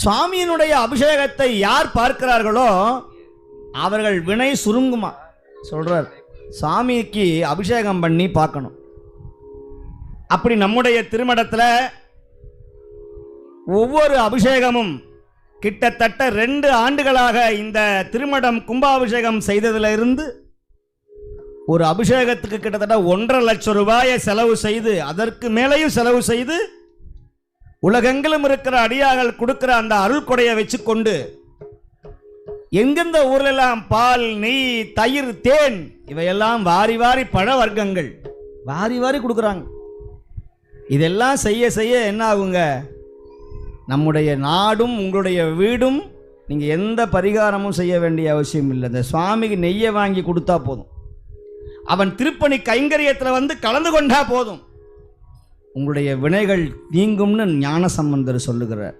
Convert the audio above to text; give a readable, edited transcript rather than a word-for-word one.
சுவாமியினுடைய அபிஷேகத்தை யார் பார்க்கிறார்களோ அவர்கள் வினை சுருங்குமா சொல்றார். சாமிக்கு அபிஷேகம் பண்ணி பார்க்கணும். அப்படி நம்முடைய திருமடத்தில் ஒவ்வொரு அபிஷேகமும் கிட்டத்தட்ட 2 ஆண்டுகளாக இந்த திருமடம் கும்பாபிஷேகம் செய்ததில் இருந்து ஒரு அபிஷேகத்துக்கு கிட்டத்தட்ட 1.5 லட்சம் ரூபாயை செலவு செய்து, அதற்கு மேலேயும் செலவு செய்து, உலகெங்கிலும் இருக்கிற அடியார்கள் கொடுக்கிற அந்த அருள் கொடையை வச்சுக்கொண்டு எங்கெந்த ஊர்லெல்லாம் பால், நெய், தயிர், தேன் இவையெல்லாம் வாரி வாரி பழ வர்க்கங்கள் வாரி வாரி கொடுக்குறாங்க. இதெல்லாம் செய்ய செய்ய என்ன ஆகுங்க, நம்முடைய நாடும் உங்களுடைய வீடும் நீங்கள் எந்த பரிகாரமும் செய்ய வேண்டிய அவசியம் இல்லை. இந்த சுவாமிக்கு நெய்யை வாங்கி கொடுத்தா போதும், அவன் திருப்பணி கைங்கரியத்தில் வந்து கலந்து கொண்டா போதும், உங்களுடைய வினைகள் நீங்கும்னு ஞானசம்பந்தர் சொல்லுகிறார்.